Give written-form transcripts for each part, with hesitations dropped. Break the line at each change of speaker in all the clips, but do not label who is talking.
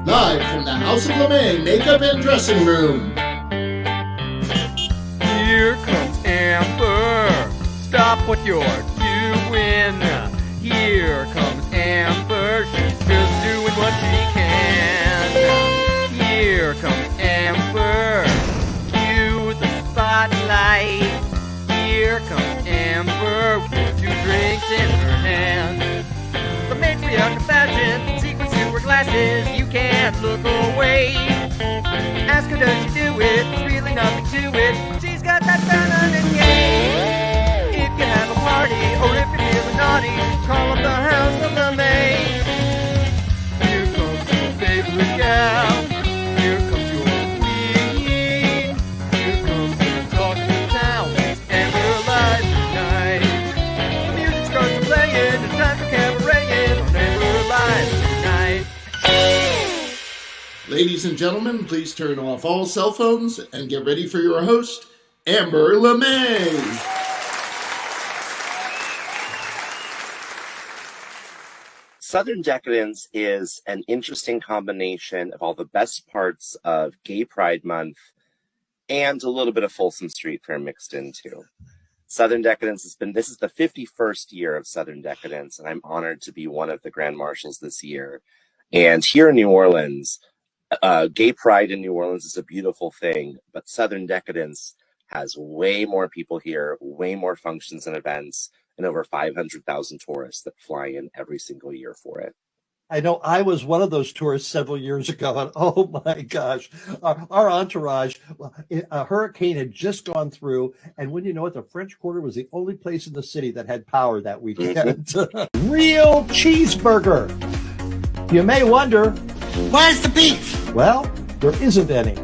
Live from the House of LeMay Makeup and Dressing Room.
Here comes Amber. Stop what you're doing. Here comes Amber. She's just doing what she can. Here comes Amber. Cue the spotlight. Here comes Amber with 2 drinks in her hand. The matriarch of fashion, secrets to her glasses, you can't look away. Ask her, does she do it? There's really nothing to it. She's got that feminine yay. If you have a party, or if you're feeling naughty, call up the House of LeMay. Here comes your favorite gal. Here comes your queen. Here comes your talk of the town. And we're live tonight. The music starts playing. It's time for cabaret on Amber Live tonight.
Ladies and gentlemen, please turn off all cell phones and get ready for your host, Amber LeMay.
Southern Decadence is an interesting combination of all the best parts of Gay Pride Month and a little bit of Folsom Street Fair mixed in too. Southern Decadence this is the 51st year of Southern Decadence, and I'm honored to be one of the Grand Marshals this year. And here in New Orleans, Gay Pride in New Orleans is a beautiful thing, but Southern Decadence has way more people here, way more functions and events, and over 500,000 tourists that fly in every single year for it.
I know I was one of those tourists several years ago, and oh my gosh, our entourage, a hurricane had just gone through, and when you know it, the French Quarter was the only place in the city that had power that weekend. Real cheeseburger. You may wonder,
where's the beef?
Well, there isn't any.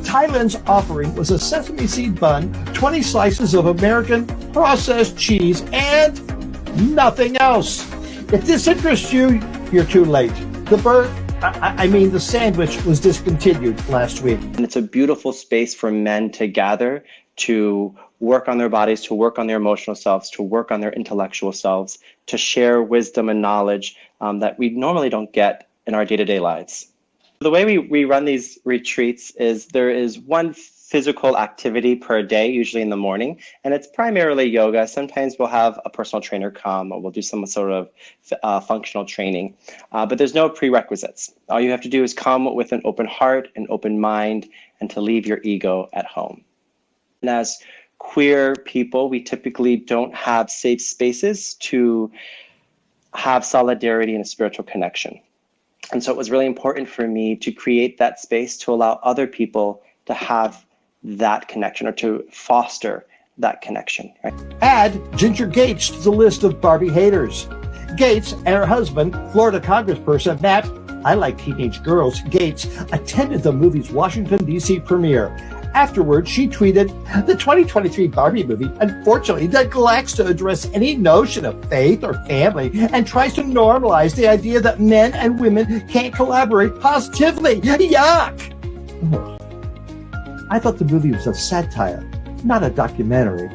Thailand's offering was a sesame seed bun, 20 slices of American processed cheese, and nothing else. If this interests you, you're too late. The sandwich was discontinued last week.
And it's a beautiful space for men to gather, to work on their bodies, to work on their emotional selves, to work on their intellectual selves, to share wisdom and knowledge that we normally don't get in our day-to-day lives. The way we run these retreats is there is one physical activity per day, usually in the morning, and it's primarily yoga. Sometimes we'll have a personal trainer come, or we'll do some sort of functional training, but there's no prerequisites. All you have to do is come with an open heart, an open mind, and to leave your ego at home. And as queer people, we typically don't have safe spaces to have solidarity and a spiritual connection. And so it was really important for me to create that space to allow other people to have that connection, or to foster that connection. Right?
Add Ginger Gates to the list of Barbie haters. Gates and her husband, Florida Congressperson Matt, I like teenage girls, Gates, attended the movie's Washington, D.C. premiere. Afterwards, she tweeted, "The 2023 Barbie movie unfortunately neglects to address any notion of faith or family and tries to normalize the idea that men and women can't collaborate positively. Yuck!" I thought the movie was a satire, not a documentary.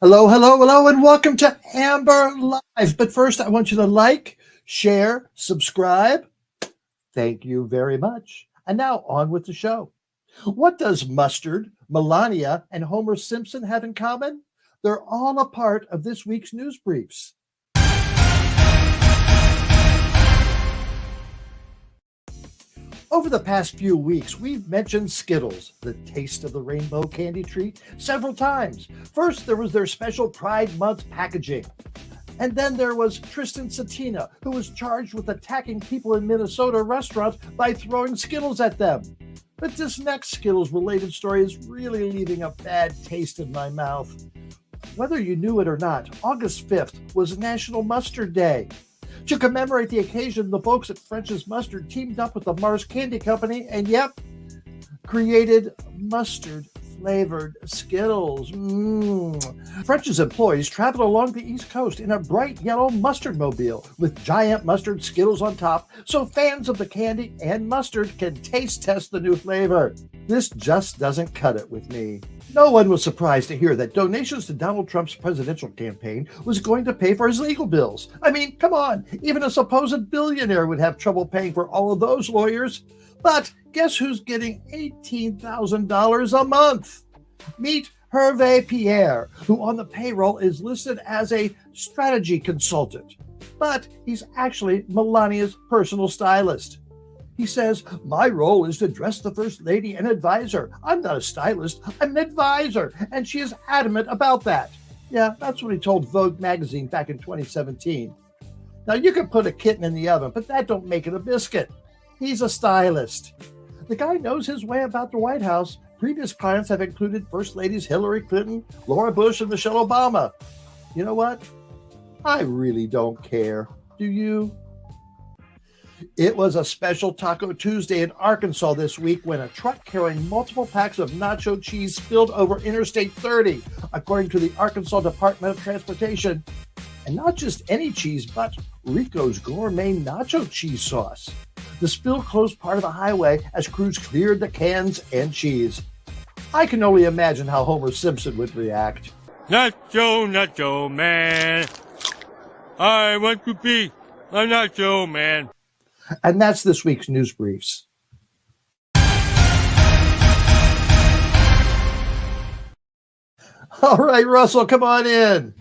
Hello, and welcome to Amber Live. But first, I want you to like, share, subscribe. Thank you very much. And now on with the show. What does Mustard, Melania, and Homer Simpson have in common? They're all a part of this week's news briefs. Over the past few weeks, we've mentioned Skittles, the taste of the rainbow candy treat, several times. First, there was their special Pride Month packaging. And then there was Tristan Satina, who was charged with attacking people in Minnesota restaurants by throwing Skittles at them. But this next Skittles-related story is really leaving a bad taste in my mouth. Whether you knew it or not, August 5th was National Mustard Day. To commemorate the occasion, the folks at French's Mustard teamed up with the Mars Candy Company and, created mustard flavored Skittles. French's employees traveled along the East Coast in a bright yellow mustard mobile with giant mustard Skittles on top, so fans of the candy and mustard can taste test the new flavor. This just doesn't cut it with me. No one was surprised to hear that donations to Donald Trump's presidential campaign was going to pay for his legal bills. I mean, come on, even a supposed billionaire would have trouble paying for all of those lawyers. But guess who's getting $18,000 a month? Meet Hervé Pierre, who on the payroll is listed as a strategy consultant. But he's actually Melania's personal stylist. He says, my role is to dress the First Lady and advise her. I'm not a stylist, I'm an advisor, and she is adamant about that. Yeah, that's what he told Vogue magazine back in 2017. Now, you can put a kitten in the oven, but that don't make it a biscuit. He's a stylist. The guy knows his way about the White House. Previous clients have included First Ladies Hillary Clinton, Laura Bush, and Michelle Obama. You know what? I really don't care. Do you? It was a special Taco Tuesday in Arkansas this week when a truck carrying multiple packs of nacho cheese spilled over Interstate 30, according to the Arkansas Department of Transportation. And not just any cheese, but Rico's gourmet nacho cheese sauce. The spill closed part of the highway as crews cleared the cans and cheese. I can only imagine how Homer Simpson would react.
Nacho, nacho man. I want to be a nacho man.
And that's this week's news briefs. All right, Russell, come on in.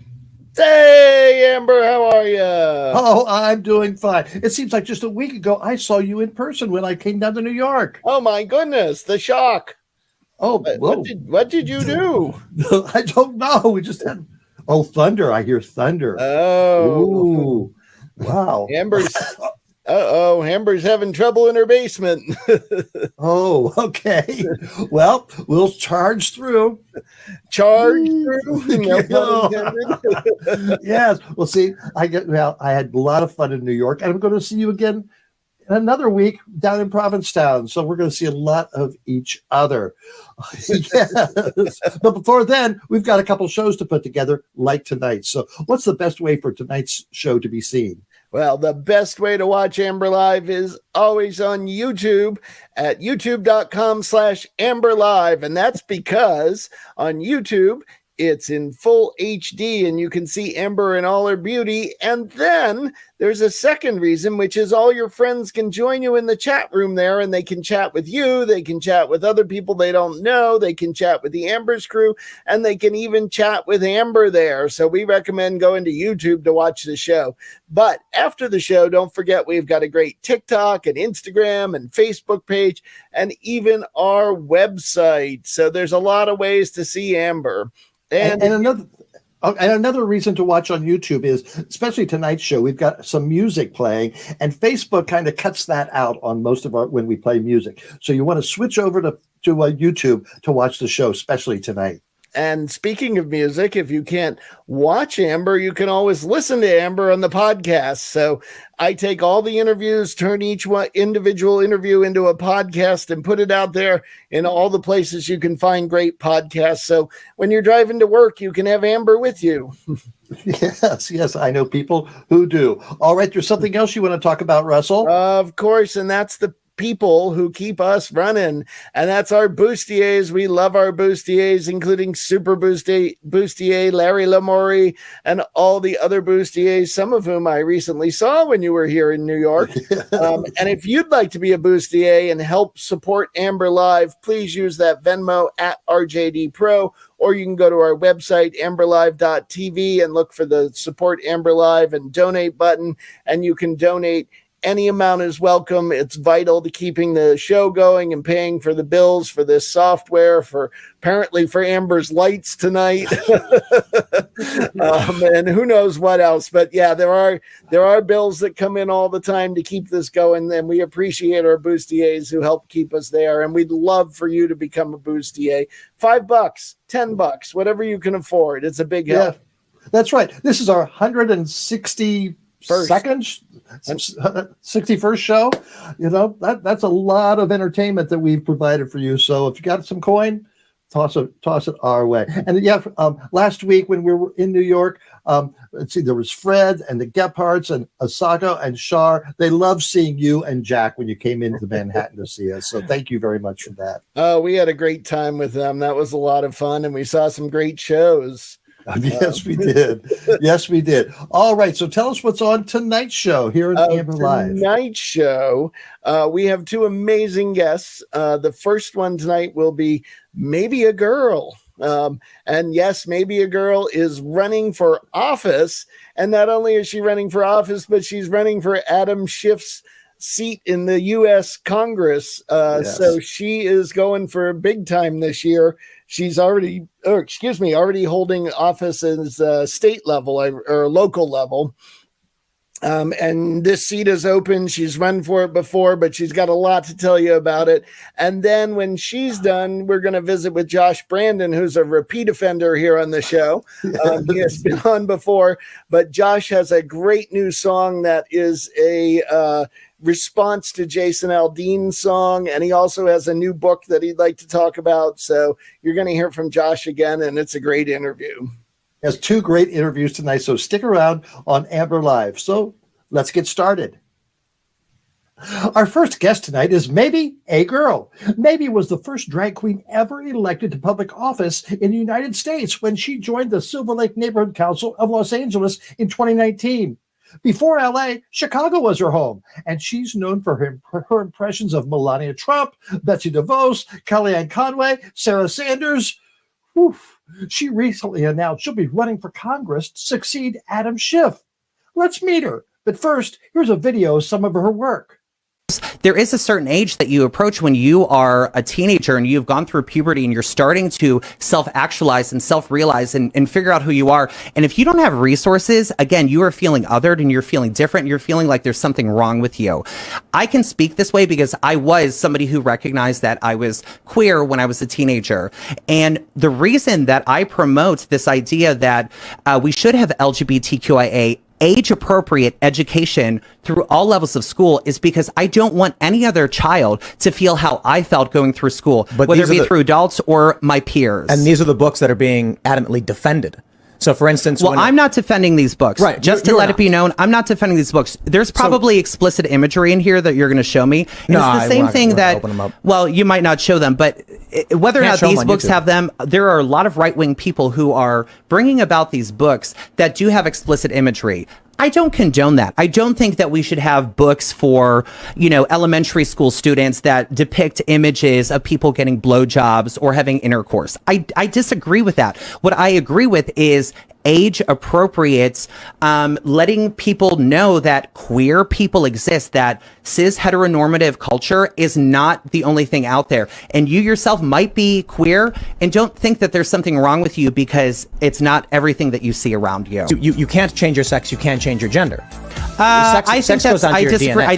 Hey, Amber, how are you?
Oh, I'm doing fine. It seems like just a week ago I saw you in person when I came down to New York.
Oh, my goodness, the shock.
Oh,
what did you do?
I don't know. We just had, thunder. I hear thunder.
Oh.
Ooh, wow.
Amber's having trouble in her basement.
Oh, okay. Well, we'll charge through.
Charge through? No pun intended.
Yes. Well, see, I had a lot of fun in New York, and I'm going to see you again in another week down in Provincetown. So we're going to see a lot of each other. Yes. But before then, we've got a couple shows to put together, like tonight. So what's the best way for tonight's show to be seen?
Well, the best way to watch Amber Live is always on YouTube at youtube.com/Amber Live. And that's because on YouTube, it's in full HD and you can see Amber in all her beauty. And then there's a second reason, which is all your friends can join you in the chat room there and they can chat with you. They can chat with other people they don't know. They can chat with the Amber's crew and they can even chat with Amber there. So we recommend going to YouTube to watch the show. But after the show, don't forget we've got a great TikTok and Instagram and Facebook page and even our website. So there's a lot of ways to see Amber. And
another reason to watch on YouTube is, especially tonight's show, we've got some music playing, and Facebook kind of cuts that out on most of when we play music. So you want to switch over to YouTube to watch the show, especially tonight.
And speaking of music, if you can't watch Amber, you can always listen to Amber on the podcast. So I take all the interviews, turn each one individual interview into a podcast and put it out there in all the places you can find great podcasts. So when you're driving to work, you can have Amber with you.
Yes, I know people who do. All right, there's something else you want to talk about, Russell?
Of course, and that's the people who keep us running, and that's our bustiers. We love our bustiers, including Super Bustier, Larry Lamori, and all the other bustiers, some of whom I recently saw when you were here in New York. And if you'd like to be a bustier and help support Amber Live, please use that Venmo at RJD Pro, or you can go to our website, amberlive.tv, and look for the Support Amber Live and Donate button, and you can donate. Any amount is welcome. It's vital to keeping the show going and paying for the bills for this software, apparently for Amber's lights tonight, and who knows what else. But yeah, there are bills that come in all the time to keep this going, and we appreciate our bustiers who help keep us there. And we'd love for you to become a bustier. $5, $10, whatever you can afford. It's a big help.
Yeah, that's right. This is our 160. Second 61st show. You know, that's a lot of entertainment that we've provided for you. So if you got some coin, toss it our way. And yeah, last week when we were in New York, let's see, there was Fred and the Gephardts and Asako and Shar. They loved seeing you and Jack when you came into Manhattan to see us. So thank you very much for that.
Oh, we had a great time with them. That was a lot of fun, and we saw some great shows.
Yes, we did. Yes, we did. All right. So tell us what's on tonight's show here in Amber Live.
Tonight's show, we have two amazing guests. The first one tonight will be Maebe A Girl. And yes, Maebe A Girl is running for office. And not only is she running for office, but she's running for Adam Schiff's seat in the U.S. Congress.
Yes.
So she is going for big time this year. She's already holding office as state level or local level. And this seat is open. She's run for it before, but she's got a lot to tell you about it. And then when she's done, we're going to visit with Josh Brandon, who's a repeat offender here on the show. He has been on before, but Josh has a great new song that is a response to Jason Aldean's song. And he also has a new book that he'd like to talk about. So you're going to hear from Josh again, and it's a great interview.
Has two great interviews tonight, so stick around on Amber Live. So let's get started. Our first guest tonight is Maebe A Girl. Maebe was the first drag queen ever elected to public office in the United States when she joined the Silver Lake Neighborhood Council of Los Angeles in 2019. Before LA, Chicago was her home, and she's known for her impressions of Melania Trump, Betsy DeVos, Kellyanne Conway, Sarah Sanders. Oof. She recently announced she'll be running for Congress to succeed Adam Schiff. Let's meet her. But first, here's a video of some of her work.
There is a certain age that you approach when you are a teenager and you've gone through puberty and you're starting to self-actualize and self-realize and figure out who you are. And if you don't have resources, again, you are feeling othered and you're feeling different. And you're feeling like there's something wrong with you. I can speak this way because I was somebody who recognized that I was queer when I was a teenager. And the reason that I promote this idea that we should have LGBTQIA age-appropriate education through all levels of school is because I don't want any other child to feel how I felt going through school, whether it be through adults or my peers.
And these are the books that are being adamantly defended. So, for instance,
well, I'm not defending these books.
Right.
Just to let it be known, I'm not defending these books. There's probably explicit imagery in here that you're going to show me. And
no,
it's the same thing that, well, you might not show them, but whether or not these books have them, there are a lot of right-wing people who are bringing about these books that do have explicit imagery. I don't condone that. I don't think that we should have books for, elementary school students that depict images of people getting blowjobs or having intercourse. I disagree with that. What I agree with is age appropriate, letting people know that queer people exist, that cis heteronormative culture is not the only thing out there. And you yourself might be queer and don't think that there's something wrong with you because it's not everything that you see around you.
You can't change your sex. You can't change your gender.
I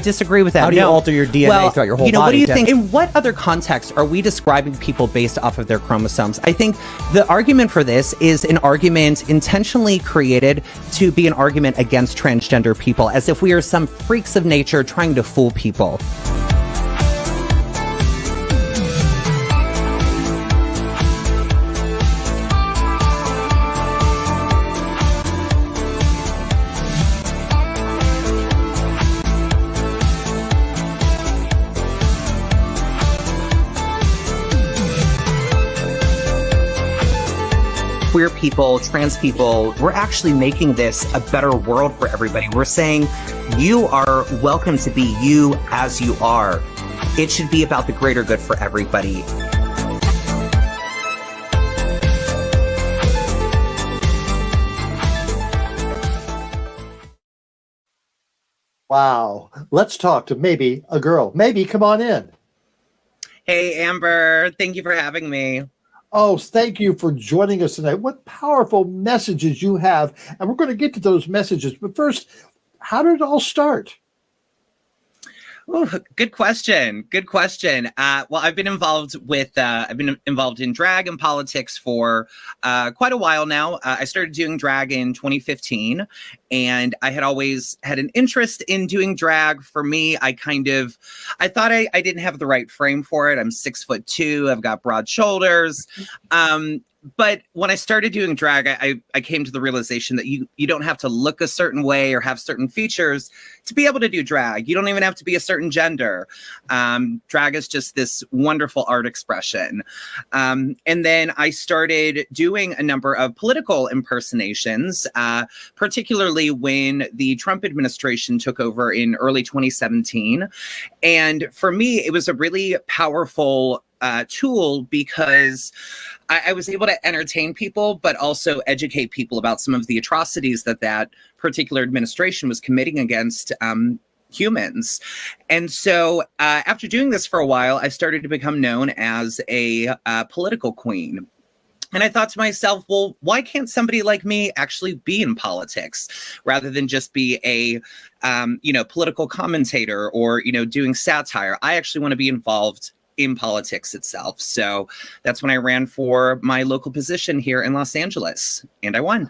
disagree with that.
How do you alter your DNA throughout your whole body?
What do you think? In what other context are we describing people based off of their chromosomes? I think the argument for this is an argument intentionally created to be an argument against transgender people, as if we are some freaks of nature trying to fool people. Queer people, trans people, we're actually making this a better world for everybody. We're saying you are welcome to be you as you are. It should be about the greater good for everybody.
Wow. Let's talk to Maebe A Girl. Maebe, come on in.
Hey, Amber. Thank you for having me.
Oh, thank you for joining us tonight. What powerful messages you have. And we're going to get to those messages. But first, how did it all start?
Ooh, good question. Good question. Well, I've been involved in drag and politics for quite a while now. I started doing drag in 2015, and I had always had an interest in doing drag. For me, I thought I didn't have the right frame for it. I'm 6'2". I've got broad shoulders. But when I started doing drag, I came to the realization that you don't have to look a certain way or have certain features to be able to do drag. You don't even have to be a certain gender. Drag is just this wonderful art expression. And then I started doing a number of political impersonations, particularly when the Trump administration took over in early 2017. And for me, it was a really powerful tool because I was able to entertain people, but also educate people about some of the atrocities that particular administration was committing against humans. And so after doing this for a while, I started to become known as a political queen. And I thought to myself, well, why can't somebody like me actually be in politics rather than just be a, political commentator or, doing satire? I actually want to be involved in politics itself. So that's when I ran for my local position here in Los Angeles, and I won.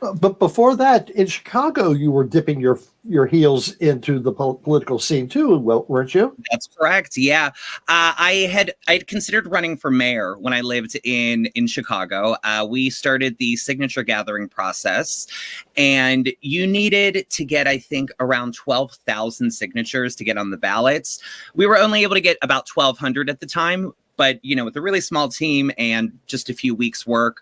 But before that, in Chicago, you were dipping your heels into the political scene too, weren't you?
That's correct. Yeah, I'd considered running for mayor when I lived in Chicago. We started the signature gathering process, and you needed to get, I think, around 12,000 signatures to get on the ballots. We were only able to get about 1,200 at the time. But, with a really small team and just a few weeks work,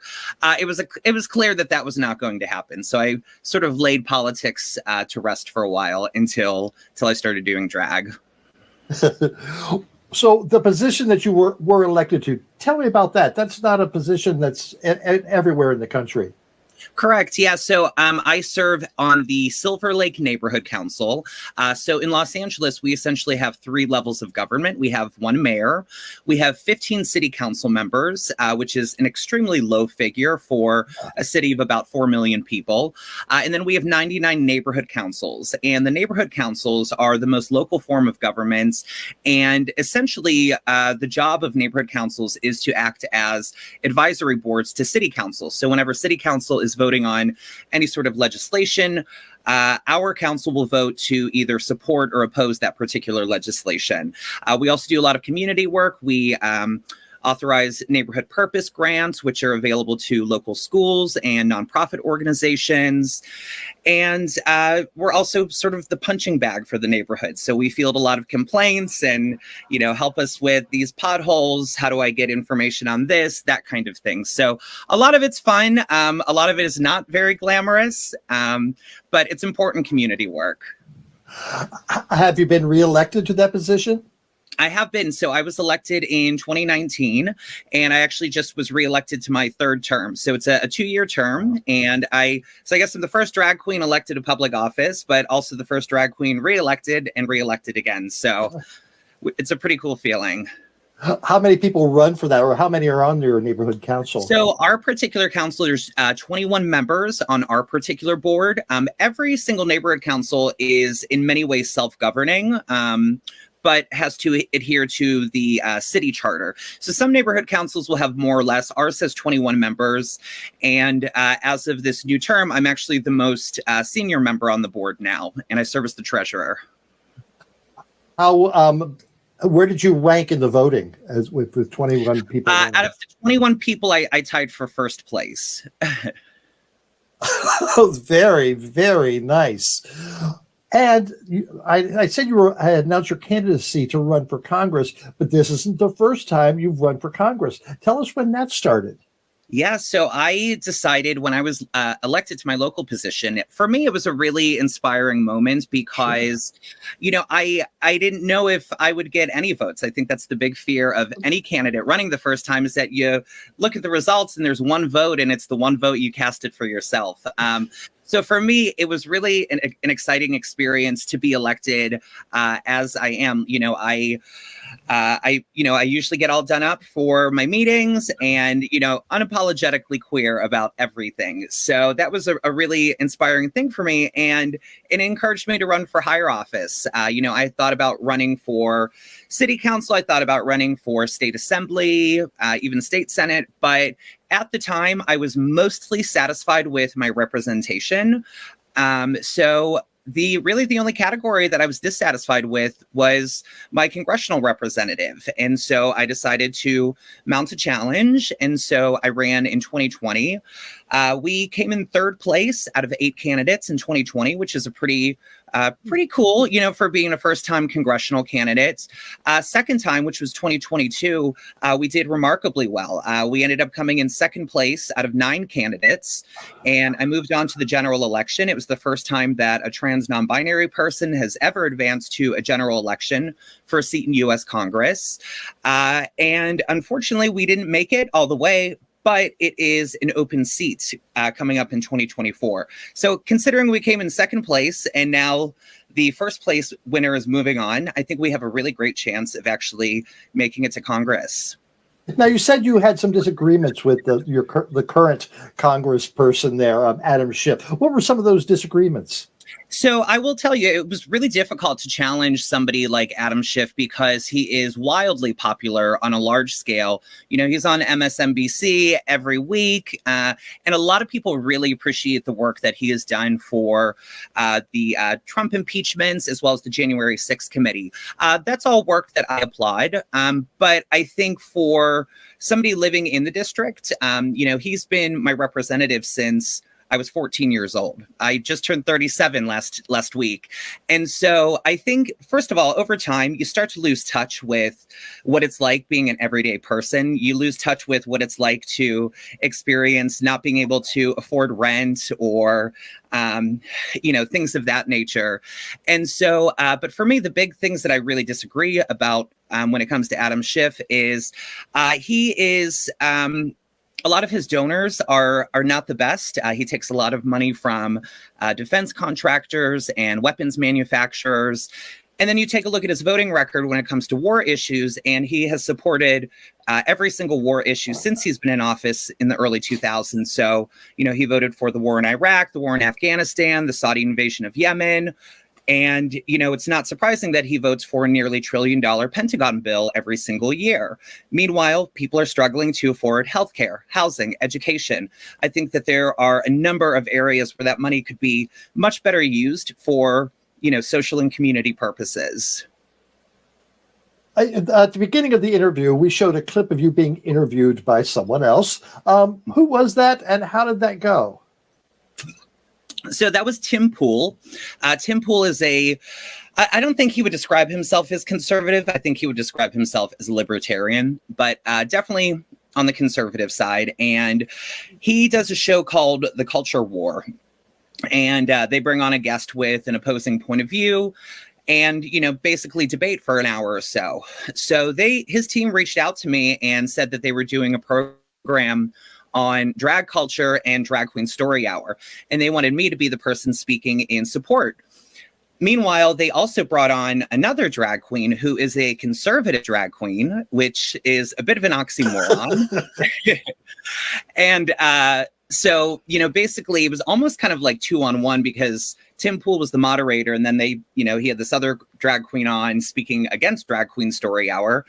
it was clear that was not going to happen. So I sort of laid politics to rest for a while until I started doing drag.
So the position that you were elected to, tell me about that. That's not a position that's everywhere in the country.
Correct. Yeah. So I serve on the Silver Lake Neighborhood Council. So in Los Angeles, we essentially have 3 levels of government. We have 1 mayor. We have 15 city council members, which is an extremely low figure for a city of about 4 million people. And then we have 99 neighborhood councils. And the neighborhood councils are the most local form of government. And essentially, the job of neighborhood councils is to act as advisory boards to city councils. So whenever city council is voting on any sort of legislation, our council will vote to either support or oppose that particular legislation. We also do a lot of community work. We authorize neighborhood purpose grants, which are available to local schools and nonprofit organizations. And we're also sort of the punching bag for the neighborhood. So we field a lot of complaints and, help us with these potholes. How do I get information on this? That kind of thing. So a lot of it's fun. A lot of it is not very glamorous, but it's important community work.
Have you been reelected to that position?
I have been. So I was elected in 2019, and I actually just was reelected to my 3rd term. So it's a 2-year term. And I guess I'm the first drag queen elected to public office, but also the first drag queen reelected and reelected again. So it's a pretty cool feeling.
How many people run for that, or how many are on your neighborhood council?
So our particular council, there's 21 members on our particular board. Every single neighborhood council is in many ways self-governing. But has to adhere to the city charter. So some neighborhood councils will have more or less. Ours has 21 members. And as of this new term, I'm actually the most senior member on the board now, and I serve as the treasurer.
Where did you rank in the voting with 21 people?
Out of the 21 people, I tied for 1st place.
Very, very nice. And I said I announced your candidacy to run for Congress, but this isn't the first time you've run for Congress. Tell us when that started.
Yeah, so I decided when I was elected to my local position, for me, it was a really inspiring moment because, I didn't know if I would get any votes. I think that's the big fear of any candidate running the first time is that you look at the results and there's one vote and it's the one vote you casted for yourself. So for me, it was really an exciting experience to be elected as I am. I usually get all done up for my meetings and, unapologetically queer about everything. So that was a really inspiring thing for me. And it encouraged me to run for higher office. I thought about running for city council. I thought about running for state assembly, even state senate. But at the time, I was mostly satisfied with my representation. So the only category that I was dissatisfied with was my congressional representative. And so I decided to mount a challenge. And so I ran in 2020. We came in third place out of 8 candidates in 2020, which is a pretty cool, for being a first-time congressional candidate. Second time, which was 2022, we did remarkably well. We ended up coming in second place out of 9 candidates, and I moved on to the general election. It was the first time that a trans non-binary person has ever advanced to a general election for a seat in U.S. Congress. And unfortunately, we didn't make it all the way, but it is an open seat coming up in 2024. So considering we came in second place and now the first place winner is moving on, I think we have a really great chance of actually making it to Congress.
Now, you said you had some disagreements with the current congressperson there, Adam Schiff. What were some of those disagreements?
So I will tell you, it was really difficult to challenge somebody like Adam Schiff because he is wildly popular on a large scale. He's on MSNBC every week, and a lot of people really appreciate the work that he has done for the Trump impeachments as well as the January 6th committee. That's all work that I applaud. But I think for somebody living in the district, he's been my representative since I was 14 years old. I just turned 37 last week. And so I think, first of all, over time, you start to lose touch with what it's like being an everyday person. You lose touch with what it's like to experience not being able to afford rent or, things of that nature. And so, but for me, the big things that I really disagree about when it comes to Adam Schiff is he is... a lot of his donors are not the best. He takes a lot of money from defense contractors and weapons manufacturers. And then you take a look at his voting record when it comes to war issues, and he has supported every single war issue since he's been in office in the early 2000s. So, he voted for the war in Iraq, the war in Afghanistan, the Saudi invasion of Yemen. And, it's not surprising that he votes for a nearly $1 trillion Pentagon bill every single year. Meanwhile, people are struggling to afford healthcare, housing, education. I think that there are a number of areas where that money could be much better used for, social and community purposes.
At the beginning of the interview, we showed a clip of you being interviewed by someone else. Who was that and how did that go?
So that was Tim Pool. Tim Pool is I don't think he would describe himself as conservative. I think he would describe himself as a libertarian, but definitely on the conservative side. And he does a show called The Culture War. And they bring on a guest with an opposing point of view and, basically debate for an hour or so. So his team reached out to me and said that they were doing a program on drag culture and drag queen story hour. And they wanted me to be the person speaking in support. Meanwhile, they also brought on another drag queen who is a conservative drag queen, which is a bit of an oxymoron. And so, basically it was almost kind of like 2-on-1 because Tim Pool was the moderator, and then he had this other drag queen on speaking against Drag Queen Story Hour.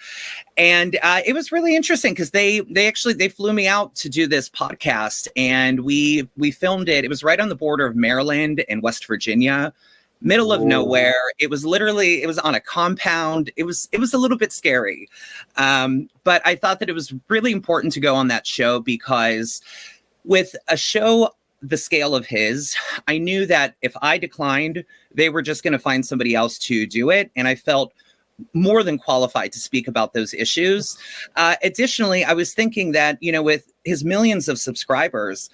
And it was really interesting because they flew me out to do this podcast, and we filmed it. It was right on the border of Maryland and West Virginia, middle of nowhere. It was on a compound. It was a little bit scary. But I thought that it was really important to go on that show because with a show the scale of his, I knew that if I declined, they were just going to find somebody else to do it. And I felt more than qualified to speak about those issues. Additionally, I was thinking that, with his millions of subscribers,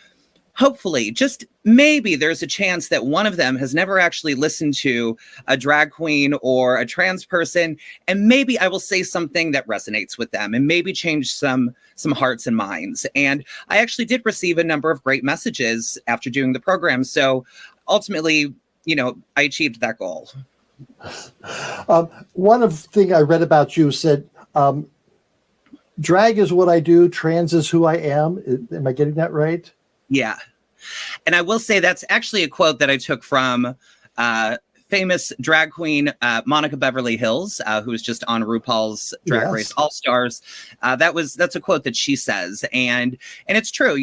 hopefully, just maybe there's a chance that one of them has never actually listened to a drag queen or a trans person. And maybe I will say something that resonates with them and maybe change some hearts and minds. And I actually did receive a number of great messages after doing the program. So ultimately, I achieved that goal.
One of the thing I read about you said, drag is what I do, trans is who I am. Am I getting that right?
Yeah. And I will say that's actually a quote that I took from famous drag queen Monica Beverly Hills, who was just on RuPaul's Drag Race All Stars. That's a quote that she says, and it's true.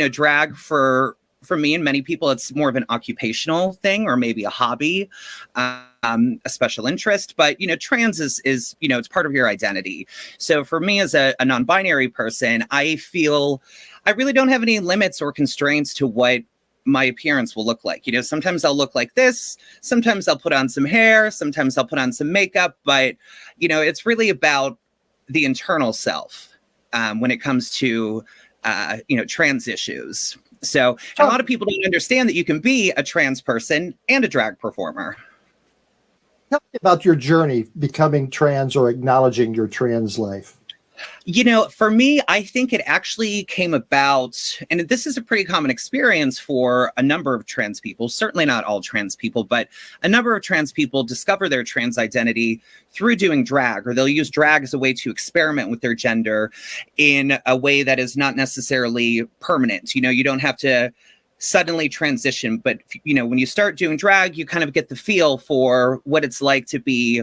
Drag for me and many people, it's more of an occupational thing or maybe a hobby, a special interest. But trans is it's part of your identity. So for me as a non-binary person, I feel I really don't have any limits or constraints to what my appearance will look like. Sometimes I'll look like this, sometimes I'll put on some hair, sometimes I'll put on some makeup, but it's really about the internal self when it comes to trans issues. So a lot of people don't understand that you can be a trans person and a drag performer.
Tell me about your journey becoming trans or acknowledging your trans life.
For me, I think it actually came about, and this is a pretty common experience for a number of trans people, certainly not all trans people, but a number of trans people discover their trans identity through doing drag, or they'll use drag as a way to experiment with their gender in a way that is not necessarily permanent. You don't have to suddenly transition, but when you start doing drag, you kind of get the feel for what it's like to be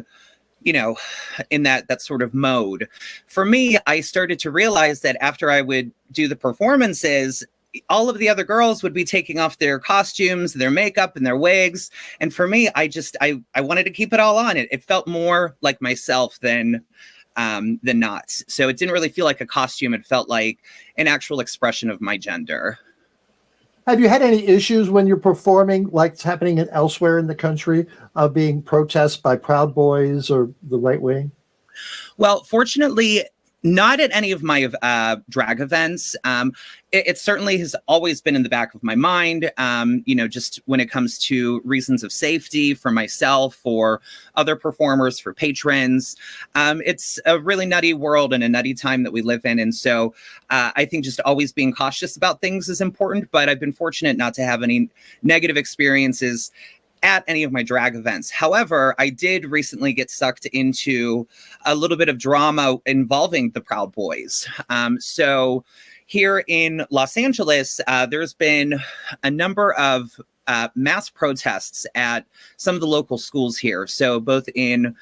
in that sort of mode. For me, I started to realize that after I would do the performances, all of the other girls would be taking off their costumes, their makeup, and their wigs. And for me, I wanted to keep it all on. It felt more like myself than not. So it didn't really feel like a costume. It felt like an actual expression of my gender.
Have you had any issues when you're performing, like it's happening elsewhere in the country, of being protested by Proud Boys or the right wing?
Well, fortunately, not at any of my drag events. It certainly has always been in the back of my mind, just when it comes to reasons of safety for myself, for other performers, for patrons. It's a really nutty world and a nutty time that we live in. And so I think just always being cautious about things is important. But I've been fortunate not to have any negative experiences at any of my drag events. However, I did recently get sucked into a little bit of drama involving the Proud Boys. So here in Los Angeles, there's been a number of mass protests at some of the local schools here. So both in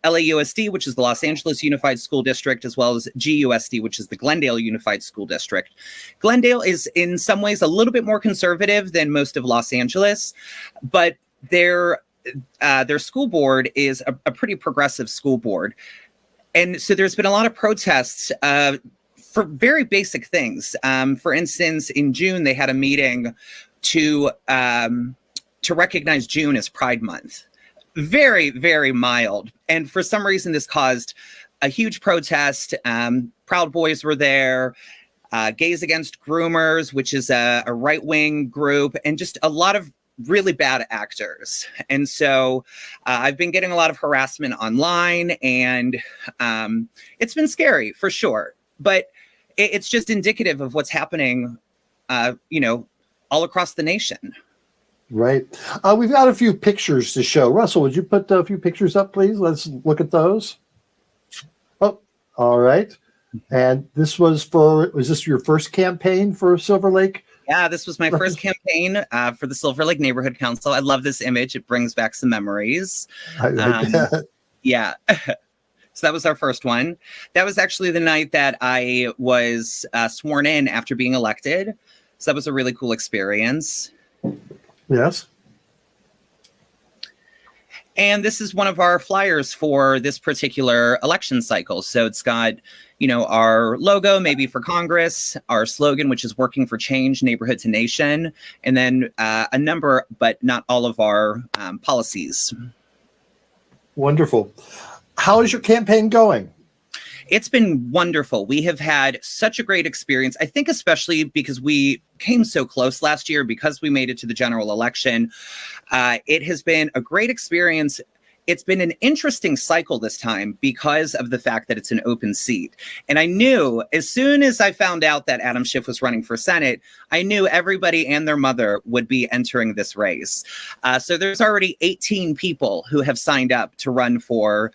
LAUSD, which is the Los Angeles Unified School District, as well as GUSD, which is the Glendale Unified School District. Glendale is in some ways a little bit more conservative than most of Los Angeles, but their school board is a pretty progressive school board. And so there's been a lot of protests for very basic things. For instance, in June, they had a meeting to recognize June as Pride Month. Very, very mild. And for some reason, this caused a huge protest. Proud Boys were there, Gays Against Groomers, which is a right-wing group, and just a lot of really bad actors. And so I've been getting a lot of harassment online, and it's been scary for sure. But it's just indicative of what's happening, all across the nation.
Right. We've got a few pictures to show. Russell, would you put a few pictures up, please? Let's look at those. Oh, all right. And this was this your first campaign for Silver Lake?
Yeah, this was my first campaign for the Silver Lake Neighborhood Council. I love this image. It brings back some memories.
I like that.
Yeah. So that was our first one. That was actually the night that I was sworn in after being elected. So that was a really cool experience.
Yes.
And this is one of our flyers for this particular election cycle. So it's got, our logo, maybe for Congress, our slogan, which is working for change, neighborhood to nation, and then a number, but not all of our policies.
Wonderful. How is your campaign going?
It's been wonderful. We have had such a great experience. I think especially because we came so close last year, because we made it to the general election. It has been a great experience it's been an interesting cycle this time because of the fact that it's an open seat. And I knew as soon as I found out that Adam Schiff was running for Senate, I knew everybody and their mother would be entering this race. So there's already 18 people who have signed up to run for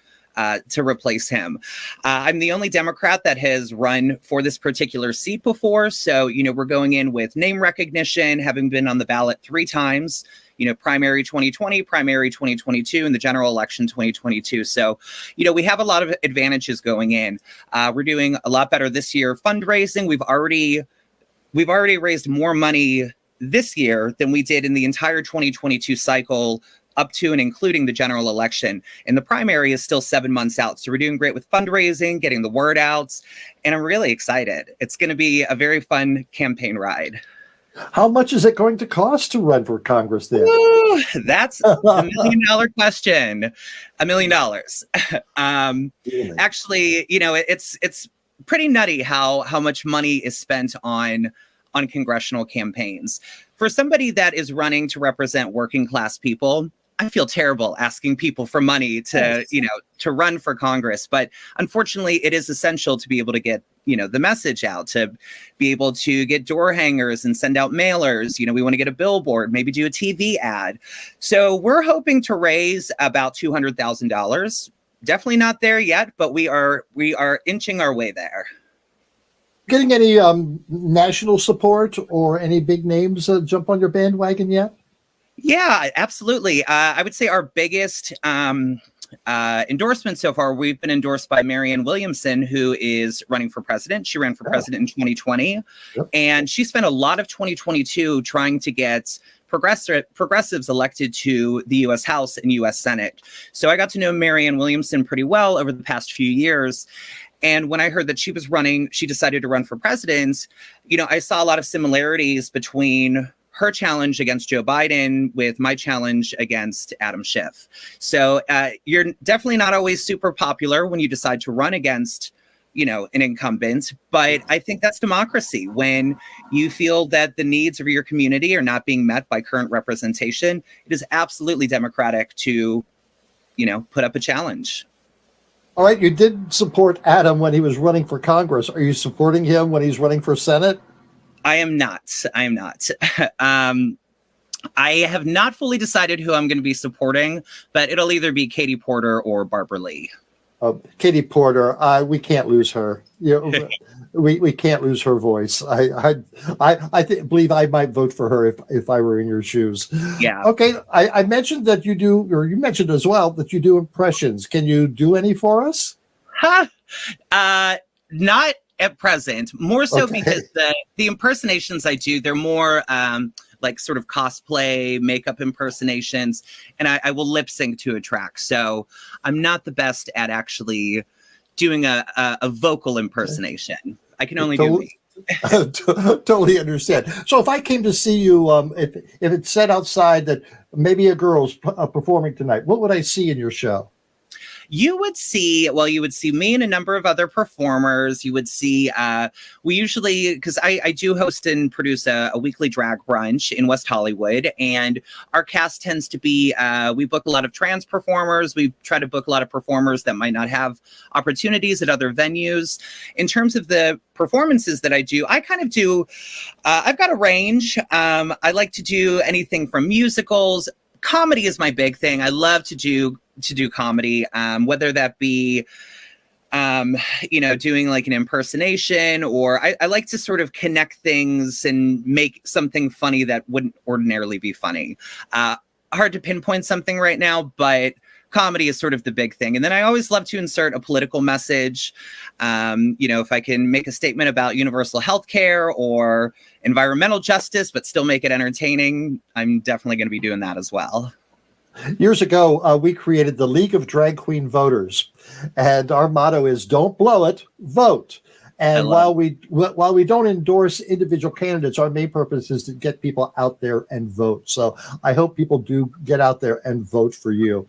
to replace him. I'm the only Democrat that has run for this particular seat before. So, we're going in with name recognition, having been on the ballot 3 times, primary 2020, primary 2022, and the general election 2022. So, we have a lot of advantages going in. We're doing a lot better this year. Fundraising, we've already raised more money this year than we did in the entire 2022 cycle, up to and including the general election. And the primary is still 7 months out. So we're doing great with fundraising, getting the word out, and I'm really excited. It's going to be a very fun campaign ride.
How much is it going to cost to run for Congress then?
Ooh, that's a $1 million question. $1 million. Actually, it's pretty nutty how much money is spent on congressional campaigns. For somebody that is running to represent working class people, I feel terrible asking people for money to, to run for Congress. But unfortunately, it is essential to be able to get, the message out, to be able to get door hangers and send out mailers. We want to get a billboard, maybe do a TV ad. So we're hoping to raise about $200,000. Definitely not there yet, but we are inching our way there.
Getting any national support or any big names jump on your bandwagon yet?
Yeah, absolutely. I would say our biggest endorsement so far, we've been endorsed by Marianne Williamson, who is running for president. She ran for president in 2020, and she spent a lot of 2022 trying to get progressives elected to the U.S. House and U.S. Senate. So I got to know Marianne Williamson pretty well over the past few years. And when I heard that she was running, she decided to run for president. I saw a lot of similarities between her challenge against Joe Biden with my challenge against Adam Schiff. So you're definitely not always super popular when you decide to run against, an incumbent. But I think that's democracy. When you feel that the needs of your community are not being met by current representation, it is absolutely democratic to, put up a challenge.
All right, you did support Adam when he was running for Congress. Are you supporting him when he's running for Senate?
I am not. I have not fully decided who I'm going to be supporting, but it'll either be Katie Porter or Barbara Lee.
Katie Porter, we can't lose her. We can't lose her voice. I believe I might vote for her if I were in your shoes.
Yeah.
Okay. I mentioned that you do, or you mentioned as well that you do impressions. Can you do any for us?
Not at present. More so because the impersonations I do, they're more like sort of cosplay, makeup impersonations, and I will lip sync to a track. So I'm not the best at actually doing a vocal impersonation. I can only do me.
Totally understand. So if I came to see you, if it said outside that maybe a girl's performing tonight, what would I see in your show?
You would see me and a number of other performers. You would see, we usually, because I do host and produce a weekly drag brunch in West Hollywood, and our cast tends to be, we book a lot of trans performers. We try to book a lot of performers that might not have opportunities at other venues. In terms of the performances that I do, I kind of do, I've got a range. I like to do anything from musicals. Comedy is my big thing. I love to do comedy, whether that be, doing like an impersonation, or I like to sort of connect things and make something funny that wouldn't ordinarily be funny. Hard to pinpoint something right now, but comedy is sort of the big thing. And then I always love to insert a political message. If I can make a statement about universal health care or environmental justice, but still make it entertaining, I'm definitely going to be doing that as well.
Years ago, we created the League of Drag Queen Voters, and our motto is "Don't blow it, vote." And while we don't endorse individual candidates, our main purpose is to get people out there and vote. So I hope people do get out there and vote for you.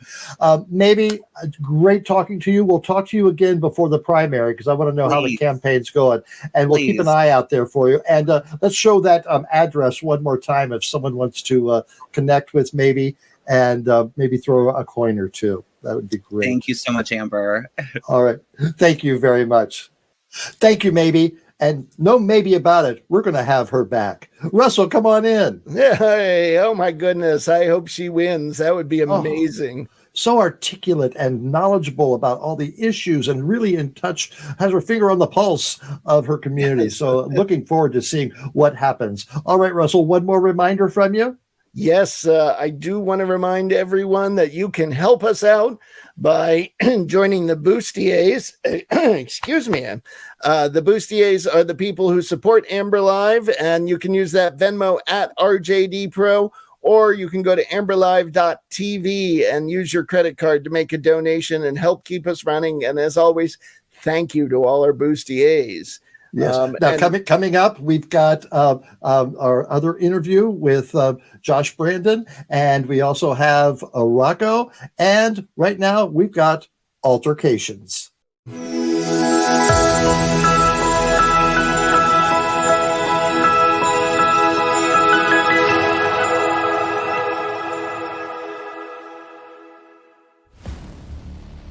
Maybe great talking to you. We'll talk to you again before the primary because I want to know how the campaign's going, and we'll keep an eye out there for you. And let's show that address one more time if someone wants to connect with Maebe and maybe throw a coin or two. That would be great.
Thank you so much, Amber.
All right. Thank you very much. Thank you, Maebe. And no maybe about it. We're going to have her back. Russell, come on in.
Hey, oh my goodness. I hope she wins. That would be amazing.
So articulate and knowledgeable about all the issues and really in touch, has her finger on the pulse of her community. So looking forward to seeing what happens. All right, Russell, one more reminder from you.
Yes, I do want to remind everyone that you can help us out by joining the Bustiers. Excuse me. The Bustiers are the people who support Amber Live, and you can use that Venmo at RJD Pro, or you can go to amberlive.tv and use your credit card to make a donation and help keep us running. And as always, thank you to all our Bustiers.
Yes. Now, coming up, we've got our other interview with Josh Brandon, and we also have Rocco. And right now, we've got Altar-Cations.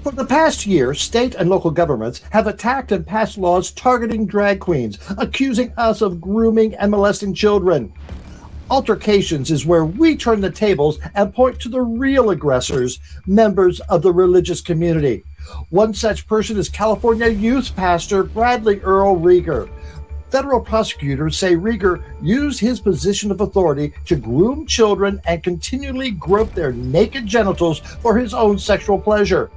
For the past year, state and local governments have attacked and passed laws targeting drag queens, accusing us of grooming and molesting children. Altar-Cations is where we turn the tables and point to the real aggressors, members of the religious community. One such person is California youth pastor Bradley Earl Rieger. Federal prosecutors say Rieger used his position of authority to groom children and continually grope their naked genitals for his own sexual pleasure.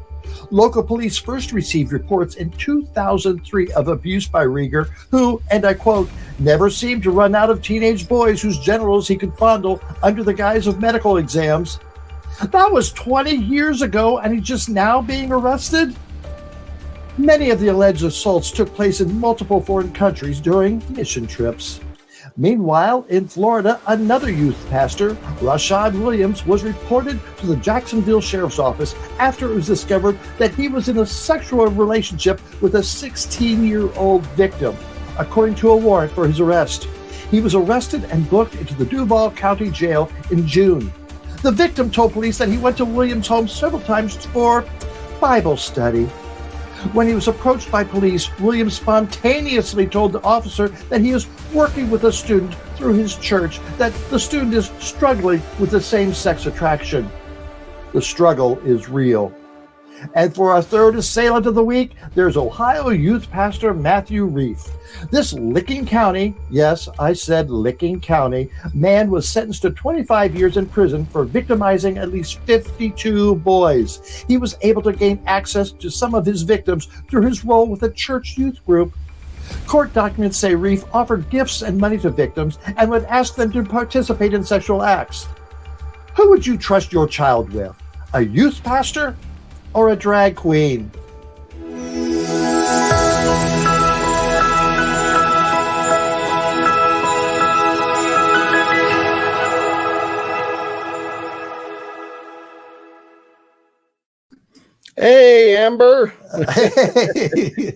Local police first received reports in 2003 of abuse by Rieger, who, and I quote, never seemed to run out of teenage boys whose genitals he could fondle under the guise of medical exams. That was 20 years ago, and he's just now being arrested? Many of the alleged assaults took place in multiple foreign countries during mission trips. Meanwhile, in Florida, another youth pastor, Rashad Williams, was reported to the Jacksonville Sheriff's Office after it was discovered that he was in a sexual relationship with a 16-year-old victim, according to a warrant for his arrest. He was arrested and booked into the Duval County Jail in June. The victim told police that he went to Williams' home several times for Bible study. When he was approached by police, Williams spontaneously told the officer that he is working with a student through his church, that the student is struggling with the same-sex attraction. The struggle is real. And for our third assailant of the week, there's Ohio youth pastor Matthew Reef. This Licking County, yes, I said Licking County, man was sentenced to 25 years in prison for victimizing at least 52 boys. He was able to gain access to some of his victims through his role with a church youth group. Court documents say Reef offered gifts and money to victims and would ask them to participate in sexual acts. Who would you trust your child with? A youth pastor or a drag queen?
Hey, Amber.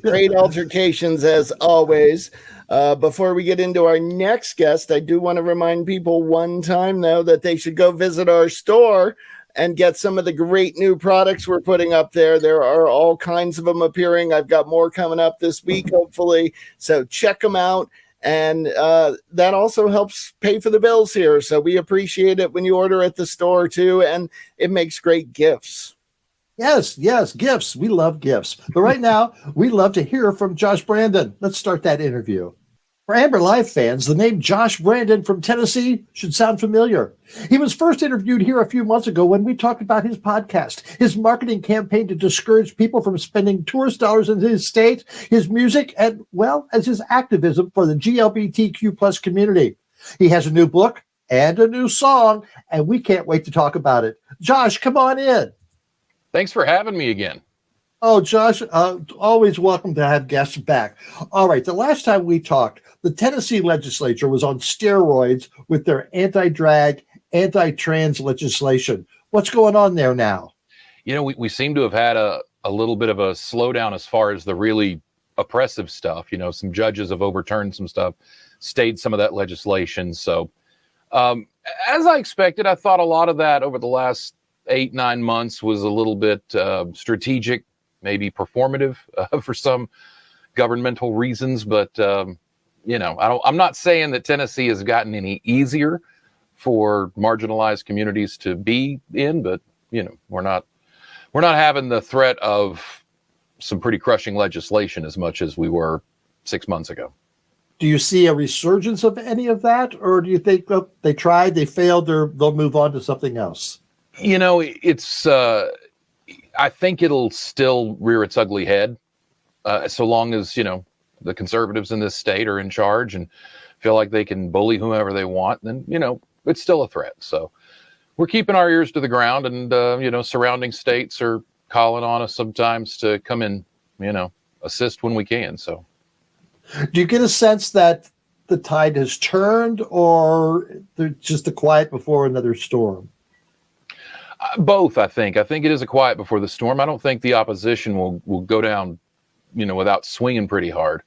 Great altercations as always. Before we get into our next guest, I do want to remind people one time, though, that they should go visit our store and get some of the great new products we're putting up there. There are all kinds of them appearing. I've got more coming up this week, hopefully. So check them out. And that also helps pay for the bills here. So we appreciate it when you order at the store, too. And it makes great gifts.
Yes, gifts. We love gifts. But right now, we'd love to hear from Josh Brandon. Let's start that interview. For Amber Live fans, the name Josh Brandon from Tennessee should sound familiar. He was first interviewed here a few months ago when we talked about his podcast, his marketing campaign to discourage people from spending tourist dollars in his state, his music, and, well, as his activism for the GLBTQ plus community. He has a new book and a new song, and we can't wait to talk about it. Josh, come on in.
Thanks for having me again.
Oh, Josh, always welcome to have guests back. All right, the last time we talked, the Tennessee legislature was on steroids with their anti-drag, anti-trans legislation. What's going on there now?
You know, we seem to have had a little bit of a slowdown as far as the really oppressive stuff. You know, some judges have overturned some stuff, stayed some of that legislation. So As I expected, I thought a lot of that over the last 8-9 months was a little bit strategic, maybe performative for some governmental reasons. But I'm not saying that Tennessee has gotten any easier for marginalized communities to be in, but we're not having the threat of some pretty crushing legislation as much as we were 6 months ago.
Do you see a resurgence of any of that, or do you think they tried, they failed, they'll move on to something else?
It's I think it'll still rear its ugly head so long as the conservatives in this state are in charge and feel like they can bully whomever they want. Then it's still a threat. So we're keeping our ears to the ground, and surrounding states are calling on us sometimes to come in, assist when we can. So.
Do you get a sense that the tide has turned, or there's just a quiet before another storm?
Both, I think. I think it is a quiet before the storm. I don't think the opposition will go down, without swinging pretty hard.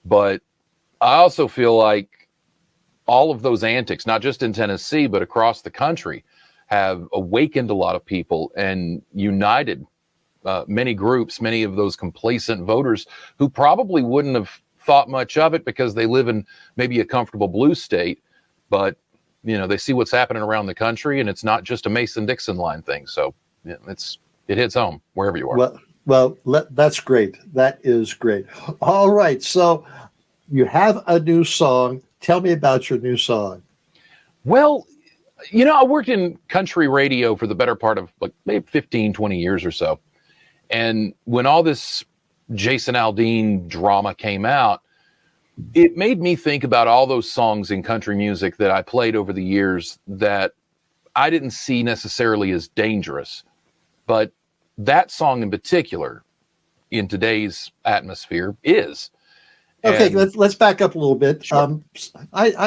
But I also feel like all of those antics, not just in Tennessee, but across the country, have awakened a lot of people and united many groups, many of those complacent voters who probably wouldn't have thought much of it because they live in maybe a comfortable blue state, but they see what's happening around the country, and it's not just a Mason-Dixon line thing. So it hits home wherever you are.
Well, that's great. That is great. All right, so you have a new song. Tell me about your new song.
Well, I worked in country radio for the better part of maybe 15, 20 years or so. And when all this Jason Aldean drama came out, it made me think about all those songs in country music that I played over the years that I didn't see necessarily as dangerous. But that song in particular, in today's atmosphere, is.
Okay, let's back up a little bit. Sure.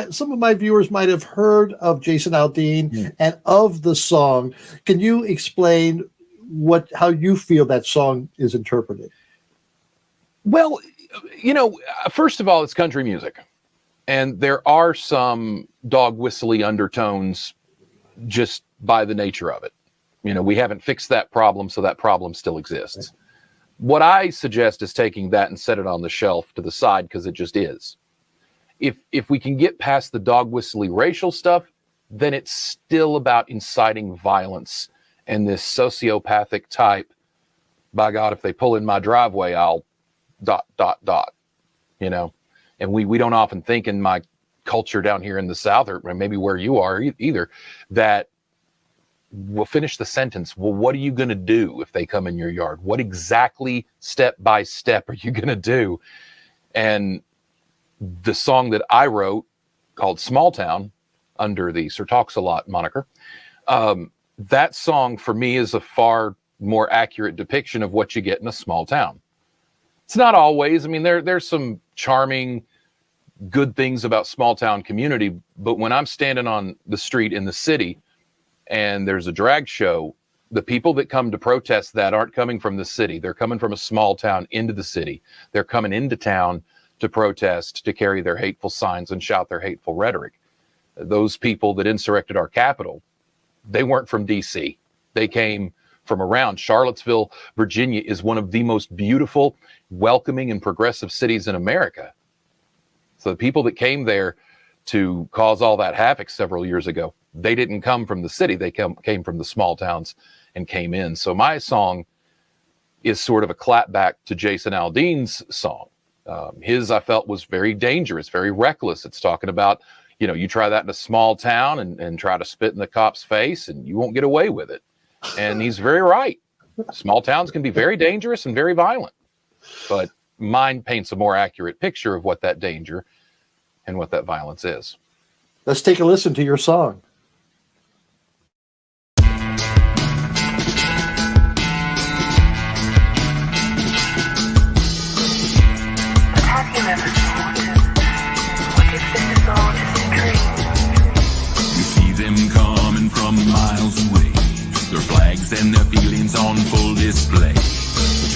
Some of my viewers might have heard of Jason Aldean and of the song. Can you explain how you feel that song is interpreted?
Well, first of all, it's country music, and there are some dog whistly undertones just by the nature of it. We haven't fixed that problem, so that problem still exists. What I suggest is taking that and set it on the shelf to the side, because it just is. If we can get past the dog whistly racial stuff, then it's still about inciting violence and this sociopathic type. By God, if they pull in my driveway, I'll ... And we don't often think in my culture down here in the South, or maybe where you are either, that we'll finish the sentence. Well, what are you going to do if they come in your yard? What exactly, step by step, are you going to do? And the song that I wrote, called Small Town, under the Sir Talks-A-Lot moniker, that song for me is a far more accurate depiction of what you get in a small town. It's not always. There's some charming, good things about small town community, but when I'm standing on the street in the city and there's a drag show, the people that come to protest that aren't coming from the city. They're coming from a small town into the city. They're coming into town to protest, to carry their hateful signs and shout their hateful rhetoric. Those people that insurrected our capital, they weren't from DC. They came from around. Charlottesville, Virginia is one of the most beautiful, welcoming, and progressive cities in America. So the people that came there to cause all that havoc several years ago, they didn't come from the city. They came from the small towns and came in. So my song is sort of a clapback to Jason Aldean's song. His, I felt, was very dangerous, very reckless. It's talking about, you try that in a small town and try to spit in the cop's face and you won't get away with it. And he's very right. Small towns can be very dangerous and very violent. But mine paints a more accurate picture of what that danger and what that violence is.
Let's take a listen to your song.
You see them coming from miles away, their flags and their feelings on full display.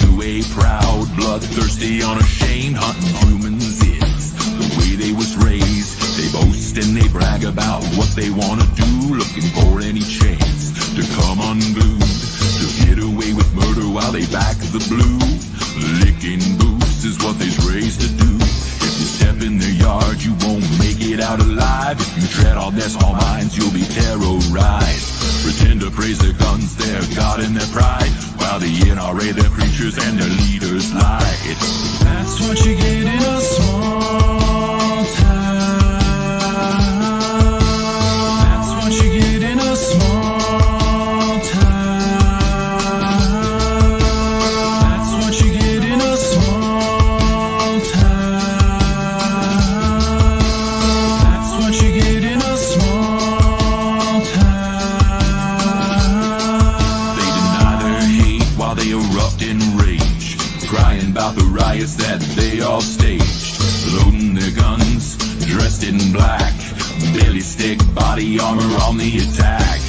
To a proud, bloodthirsty, unashamed hunting humans is the way they was raised. They boast and they brag about what they want to do, looking for any chance to come unglued, to get away with murder while they back the blue. Licking boots is what they's raised to do. If you step in their yard, you won't make it out alive. If you tread on their small minds, you'll be terrorized. Pretend to praise their guns, their God and their pride, while the NRA, their preachers and their leaders lie. That's what you get in a small town. That's what you get in a small town. That's what you get in a small town. That's what you get in a small town. They deny their hate while they erupt in rage, crying about the riots that they all staged, loading their guns, dressed in black, belly stick, body armor on the attack,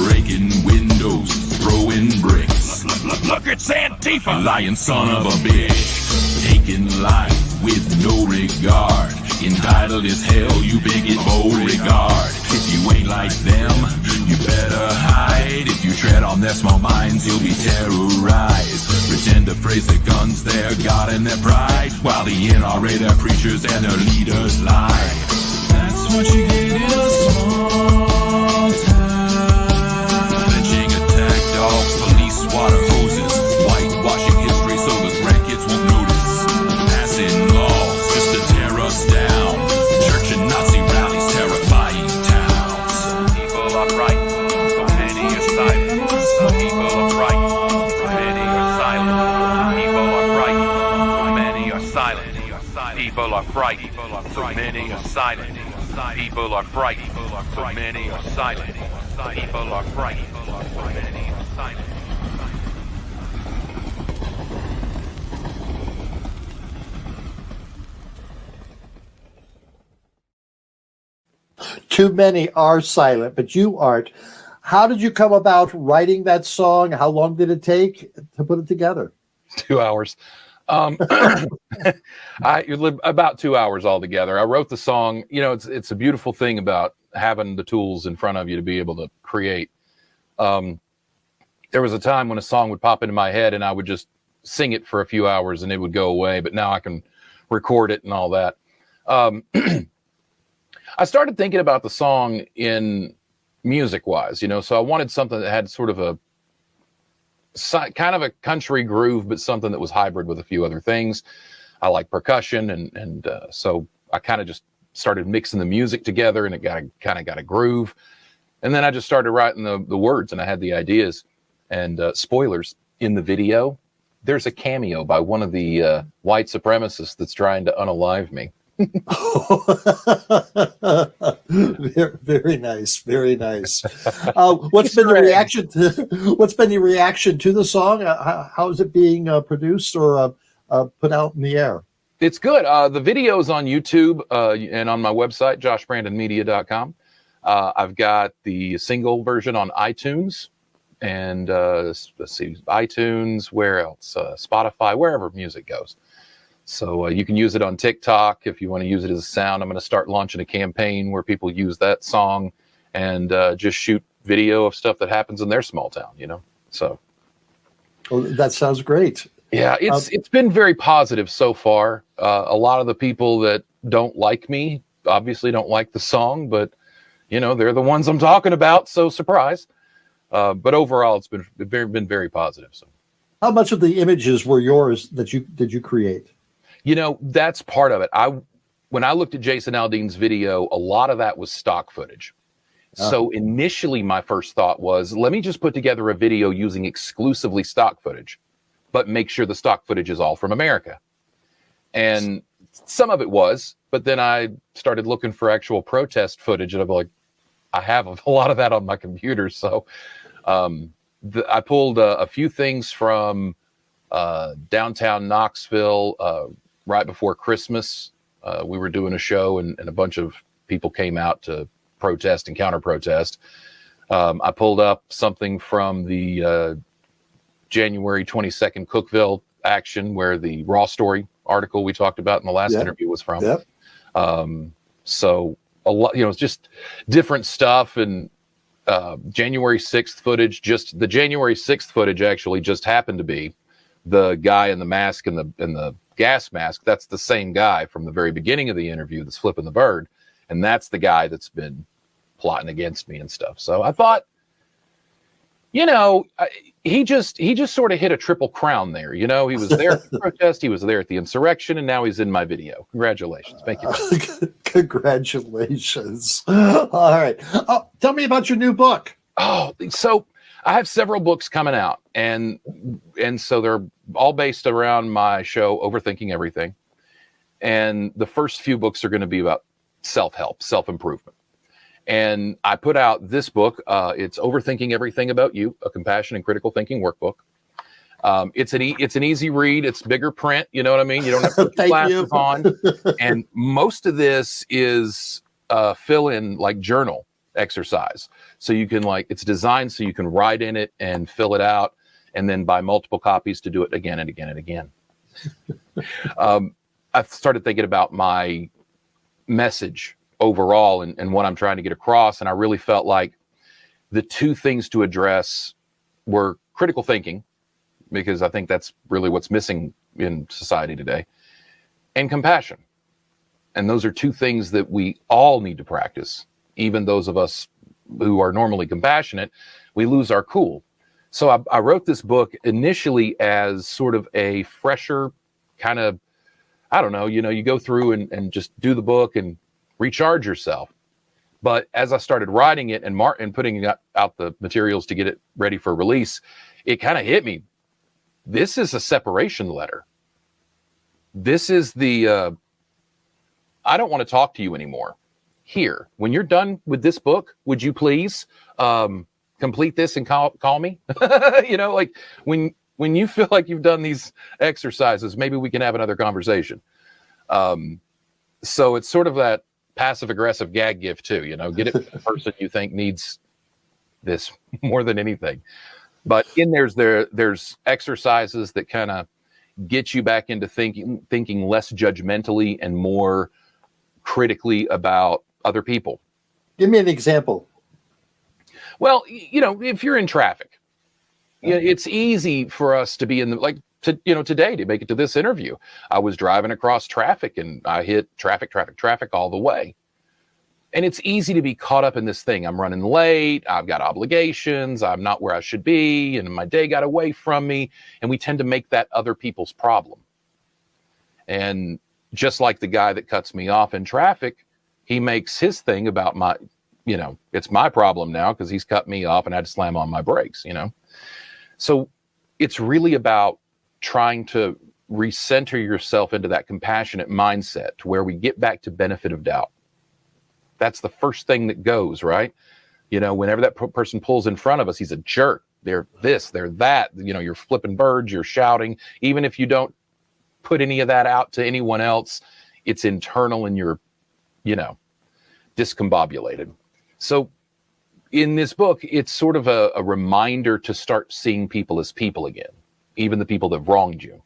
breaking windows, throwing bricks. Look at Antifa, lying son of a bitch, taking life with no regard, entitled as hell, you bigot Beauregard. If you ain't like them, you better hide. If you tread on their small minds, you'll be terrorized. Pretend to praise their guns, their God and their pride, while the NRA, their preachers and their leaders lie. That's what you get in a small town. Lynching, attack dogs, police, water hoses, whitewashing history so the grandkids won't notice, passing laws just to tear us down, church and Nazi rallies terrifying towns. People are right, but many are silent. People are right, but many are silent. People are right, but many are silent. People are frightened, so many are silent. People are frightened, so many are silent. People are frightened, so many are silent.
Too many are silent, but you aren't. How did you come about writing that song? How long did it take to put it together?
2 hours. About 2 hours altogether. I wrote the song. You know, it's a beautiful thing about having the tools in front of you to be able to create. There was a time when a song would pop into my head and I would just sing it for a few hours and it would go away, but now I can record it and all that. I started thinking about the song in music wise, you know, so I wanted something that had sort of a kind of a country groove, but something that was hybrid with a few other things. I like percussion, and so I kind of just started mixing the music together, and it kind of got a groove. And then I just started writing the words, and I had the ideas. And spoilers, in the video, there's a cameo by one of the white supremacists that's trying to unalive me.
Very nice, very nice. What's been the reaction to the song? How is it being produced or put out in the air?
It's good. The video's on YouTube and on my website, joshbrandonmedia.com. I've got the single version on iTunes and let's see, iTunes, where else? Spotify, wherever music goes. So you can use it on TikTok if you want to use it as a sound. I'm going to start launching a campaign where people use that song and just shoot video of stuff that happens in their small town, you know. So,
well, that sounds great.
Yeah, it's been very positive so far. A lot of the people that don't like me obviously don't like the song, but you know, they're the ones I'm talking about. So surprise. But overall, it's been very positive. So,
how much of the images were yours that you create?
You know, that's part of it. When I looked at Jason Aldean's video, a lot of that was stock footage. So initially my first thought was, let me just put together a video using exclusively stock footage, but make sure the stock footage is all from America. And some of it was, but then I started looking for actual protest footage, and I'm like, I have a lot of that on my computer. So I pulled a few things from downtown Knoxville right before Christmas. We were doing a show and a bunch of people came out to protest and counter protest. I pulled up something from the January 22nd Cookeville action where the Raw Story article we talked about in the last interview was from. So a lot, it's just different stuff. And January 6th footage, just the January 6th footage actually just happened to be the guy in the mask and the gas mask. That's the same guy from the very beginning of the interview that's flipping the bird. And that's the guy that's been plotting against me and stuff. So I thought, he just sort of hit a triple crown there. He was there at the protest, he was there at the insurrection, and now he's in my video. Congratulations. Thank you.
Congratulations. All right. Oh, tell me about your new book.
Oh, so I have several books coming out, and so they're all based around my show, Overthinking Everything. And the first few books are going to be about self-help, self-improvement. And I put out this book. It's Overthinking Everything About You, a compassion and critical thinking workfic. It's an easy read. It's bigger print. You know what I mean? You don't have to put glasses on. And most of this is fill in like journal exercise. So you can it's designed so you can write in it and fill it out and then buy multiple copies to do it again and again and again. I've started thinking about my message overall and what I'm trying to get across. And I really felt like the two things to address were critical thinking, because I think that's really what's missing in society today, and compassion. And those are two things that we all need to practice. Even those of us who are normally compassionate, we lose our cool. So I wrote this book initially as sort of a fresher kind of, I don't know, you go through and just do the book and recharge yourself. But as I started writing it and putting out the materials to get it ready for release, it kind of hit me. This is a separation letter. This is the, I don't want to talk to you anymore. Here, when you're done with this book, would you please complete this and call me? When you feel like you've done these exercises, maybe we can have another conversation. So it's sort of that passive aggressive gag gift too, get it to the person you think needs this more than anything. But in there's exercises that kind of get you back into thinking less judgmentally and more critically about other people.
Give me an example.
Well, if you're in traffic, it's easy for us to be in today to make it to this interview. I was driving across traffic and I hit traffic all the way. And it's easy to be caught up in this thing. I'm running late. I've got obligations. I'm not where I should be. And my day got away from me. And we tend to make that other people's problem. And just like the guy that cuts me off in traffic, he makes his thing about my, it's my problem now because he's cut me off and I had to slam on my brakes, So it's really about trying to recenter yourself into that compassionate mindset to where we get back to benefit of doubt. That's the first thing that goes, right? Whenever that person pulls in front of us, he's a jerk. They're this, they're that. You're flipping birds, you're shouting. Even if you don't put any of that out to anyone else, it's internal and you're, discombobulated. So in this book, it's sort of a reminder to start seeing people as people again, even the people that have wronged you.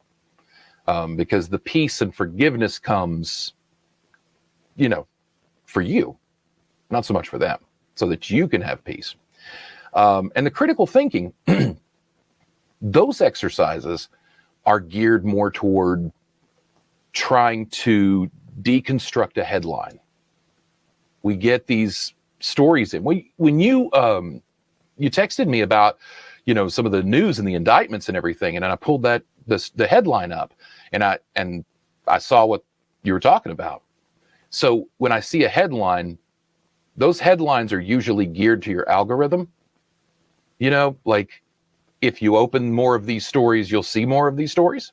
Because the peace and forgiveness comes, for you, not so much for them, so that you can have peace. And the critical thinking, those exercises are geared more toward trying to deconstruct a headline. We get these stories in. When you texted me about, some of the news and the indictments and everything, and then I pulled the headline up, and I saw what you were talking about. So when I see a headline, those headlines are usually geared to your algorithm. Like if you open more of these stories, you'll see more of these stories.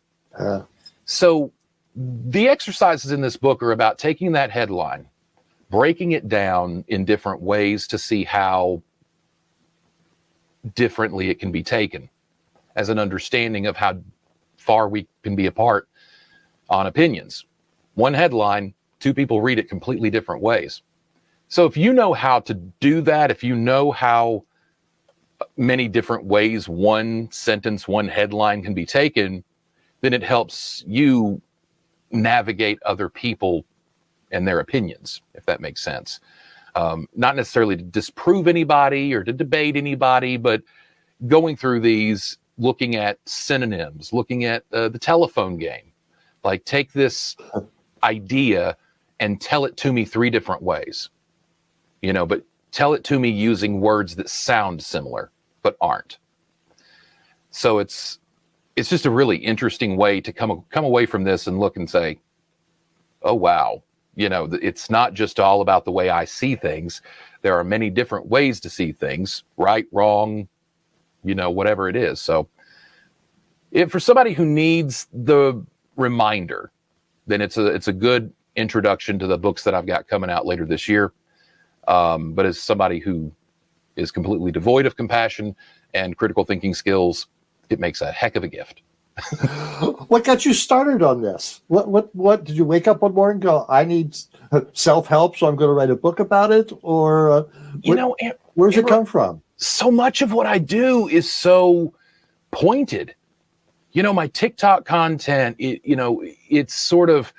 So the exercises in this book are about taking that headline, breaking it down in different ways to see how differently it can be taken, as an understanding of how far we can be apart on opinions. One headline, two people read it completely different ways. So if you know how to do that, if you know how many different ways one sentence, one headline can be taken, then it helps you navigate other people and their opinions, if that makes sense. Not necessarily to disprove anybody or to debate anybody, but going through these, looking at synonyms, looking at the telephone game. Like, take this idea and tell it to me 3 different ways, but tell it to me using words that sound similar but aren't. So it's just a really interesting way to come away from this and look and say, oh, wow, it's not just all about the way I see things. There are many different ways to see things, right, wrong, whatever it is. So for somebody who needs the reminder, then it's a good introduction to the books that I've got coming out later this year. But as somebody who is completely devoid of compassion and critical thinking skills, it makes a heck of a gift.
What got you started on this? What did you wake up one morning and go, I need self-help, so I'm going to write a book about it? Or, where's it come from?
So much of what I do is so pointed. My TikTok content, it's sort of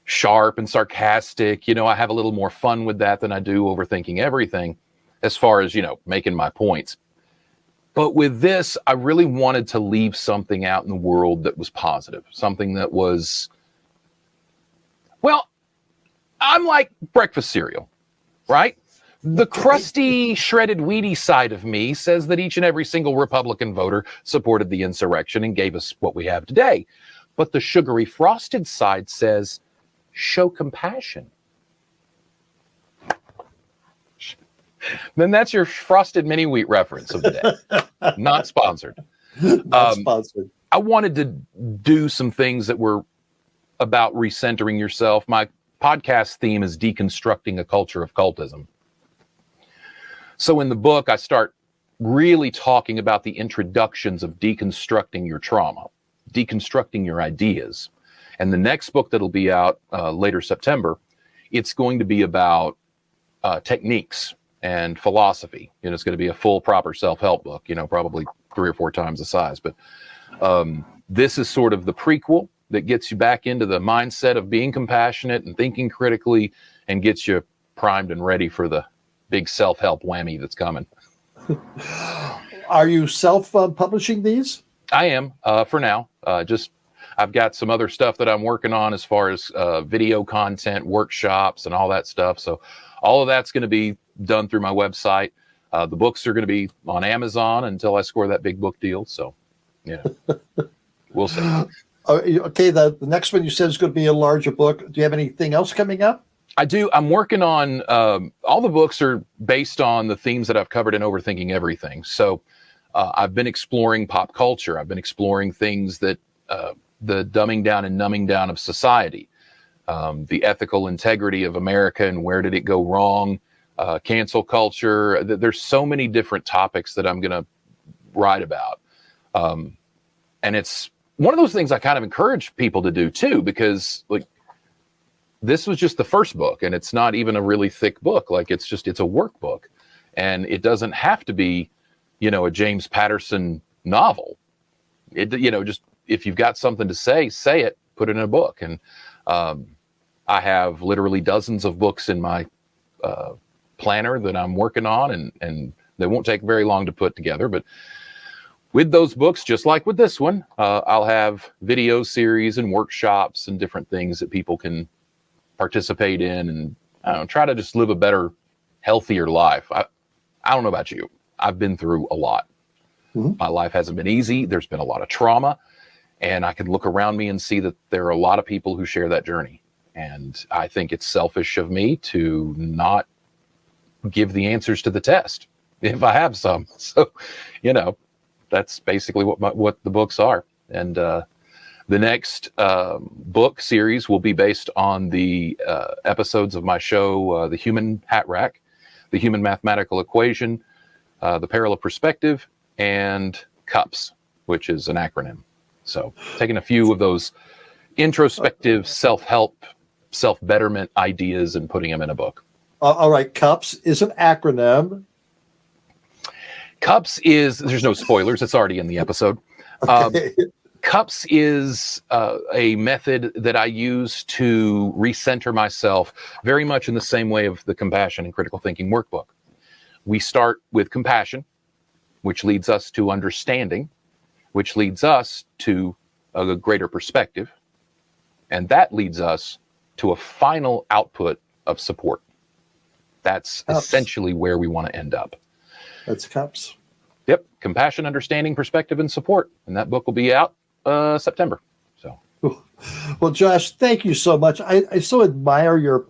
sharp and sarcastic. I have a little more fun with that than I do overthinking everything as far as, making my points. But with this, I really wanted to leave something out in the world that was positive, something that was, well, I'm like breakfast cereal, right? The crusty, shredded, weedy side of me says that each and every single Republican voter supported the insurrection and gave us what we have today. But the sugary, frosted side says, show compassion. Then that's your frosted mini wheat reference of the day. Not sponsored.
Not sponsored.
I wanted to do some things that were about recentering yourself. My podcast theme is deconstructing a culture of cultism. So in the book, I start really talking about the introductions of deconstructing your trauma, deconstructing your ideas. And the next book that'll be out later September, it's going to be about techniques and philosophy. It's going to be a full, proper self-help book, probably 3 or 4 times the size. But this is sort of the prequel that gets you back into the mindset of being compassionate and thinking critically and gets you primed and ready for the big self-help whammy that's coming.
Are you self-publishing these?
I am, for now. I've got some other stuff that I'm working on as far as video content, workshops, and all that stuff. So all of that's going to be done through my website. The books are going to be on Amazon until I score that big book deal. So, yeah, we'll see.
Okay, the next one you said is going to be a larger book. Do you have anything else coming up?
I do. I'm working on, all the books are based on the themes that I've covered in Overthinking Everything. So I've been exploring pop culture. I've been exploring things that the dumbing down and numbing down of society, the ethical integrity of America and where did it go wrong, cancel culture. There's so many different topics that I'm going to write about. And it's one of those things I kind of encourage people to do too, because like this was just the first book and it's not even a really thick book. Like it's a workbook and it doesn't have to be, a James Patterson novel. Just if you've got something to say it, put it in a book. And I have literally dozens of books in my planner that I'm working on and they won't take very long to put together. But with those books, just like with this one, I'll have video series and workshops and different things that people can participate in and try to just live a better, healthier life. I don't know about you. I've been through a lot. Mm-hmm. My life hasn't been easy. There's been a lot of trauma. And I can look around me and see that there are a lot of people who share that journey. And I think it's selfish of me to not give the answers to the test if I have some. So, that's basically what the books are. And the next book series will be based on the episodes of my show, The Human Hat Rack, The Human Mathematical Equation, The Peril of Perspective, and CUPS, which is an acronym. So taking a few of those introspective self-help, self-betterment ideas and putting them in a book.
All right. CUPS is an acronym.
CUPS is, there's no spoilers. It's already in the episode.
Okay.
Cups is a method that I use to recenter myself, very much in the same way of the Compassion and Critical Thinking workbook. We start with compassion, which leads us to understanding, which leads us to a greater perspective, and that leads us to a final output of support. That's essentially where we want to end up.
That's Cups.
Yep, compassion, understanding, perspective, and support. And that book will be out September. So,
well, Josh, thank you so much. I so admire your.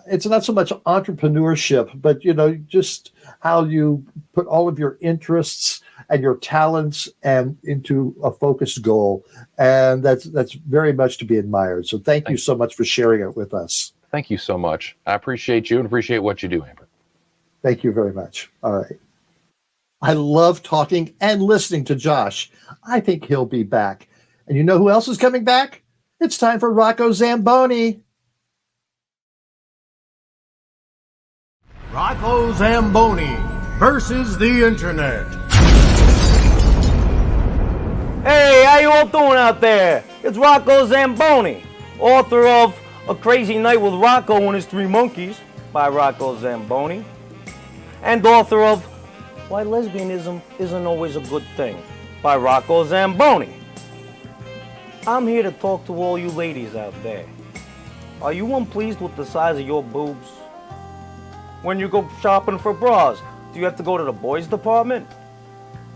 It's not so much entrepreneurship, but just how you put all of your interests and your talents and into a focused goal, and that's very much to be admired. So, thank you so much for sharing it with us.
Thank you so much. I appreciate you and appreciate what you do, Amber.
Thank you very much. All right. I love talking and listening to Josh. I think he'll be back. And you know who else is coming back? It's time for Rocco Zamboni.
Rocco Zamboni versus the internet.
Hey, how you all doing out there? It's Rocco Zamboni, author of A Crazy Night with Rocco and His Three Monkeys by Rocco Zamboni, and author of Why Lesbianism Isn't Always a Good Thing by Rocco Zamboni. I'm here to talk to all you ladies out there. Are you unpleased with the size of your boobs? When you go shopping for bras, do you have to go to the boys department?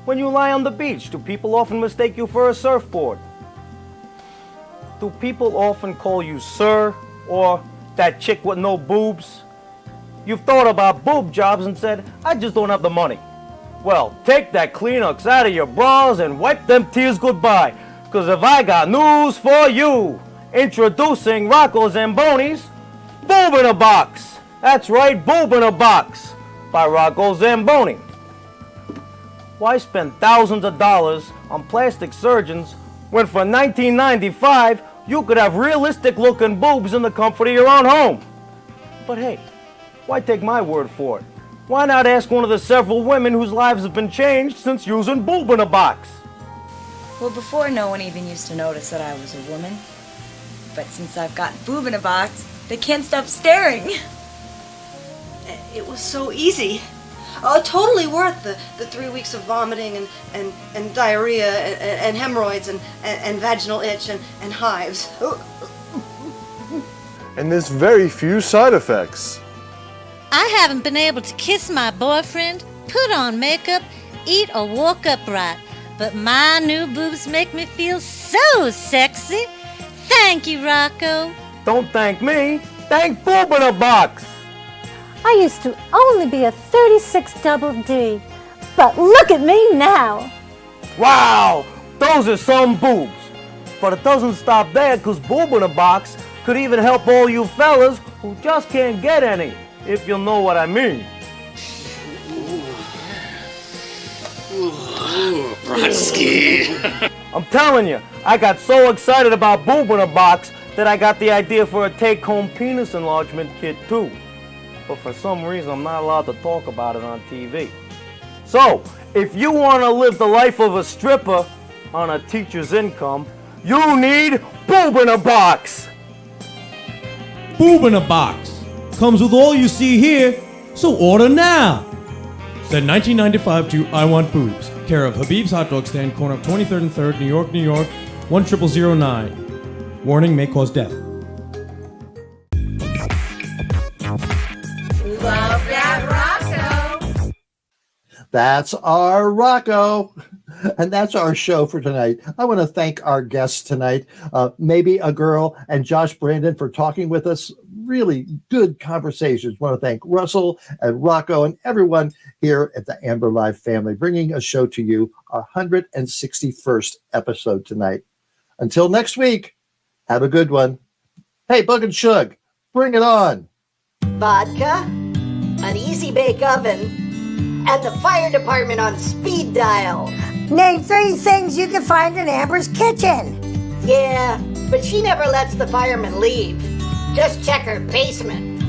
When you lie on the beach, do people often mistake you for a surfboard? Do people often call you sir or that chick with no boobs? You've thought about boob jobs and said, I just don't have the money. Well, take that Kleenex out of your bras and wipe them tears goodbye. Because if I got news for you, introducing Rocco Zamboni's Boob in a Box. That's right, Boob in a Box by Rocco Zamboni. Why spend thousands of dollars on plastic surgeons when for $19.95 you could have realistic looking boobs in the comfort of your own home? But hey, why take my word for it? Why not ask one of the several women whose lives have been changed since using Boob in a Box?
Well, before no one even used to notice that I was a woman. But since I've got Boob in a Box, they can't stop staring.
It was so easy. Totally worth the 3 weeks of vomiting and diarrhea and hemorrhoids and vaginal itch and hives.
And there's very few side effects.
I haven't been able to kiss my boyfriend, put on makeup, eat or walk upright. But my new boobs make me feel so sexy. Thank you, Rocco.
Don't thank me. Thank Boob in a Box.
I used to only be a 36 double D, but look at me now.
Wow, those are some boobs. But it doesn't stop there, because Boob in a Box could even help all you fellas who just can't get any, if you'll know what I mean.
Brodsky.
I'm telling you, I got so excited about Boob in a Box that I got the idea for a take-home penis enlargement kit too. But for some reason, I'm not allowed to talk about it on TV. So, if you want to live the life of a stripper on a teacher's income, you need Boob in a Box.
Boob in a Box comes with all you see here, so order now. Send $19.95 to I Want Boobs, care of Habib's Hot Dog Stand, corner of 23rd and 3rd, New York, New York, 10009. Warning, may cause death.
Love that Rocco.
That's our Rocco. And that's our show for tonight. I want to thank our guests tonight, Maebe A and Josh Brandon, for talking with us. Really good conversations. I want to thank Russell and Rocco and everyone here at the Amber Live family, bringing a show to you, our 161st episode tonight. Until next week, have a good one. Hey, Bug and Shug, bring it on.
Vodka, an easy bake oven, and the fire department on speed dial.
Name 3 things you can find in Amber's kitchen.
Yeah, but she never lets the firemen leave. Just check her basement.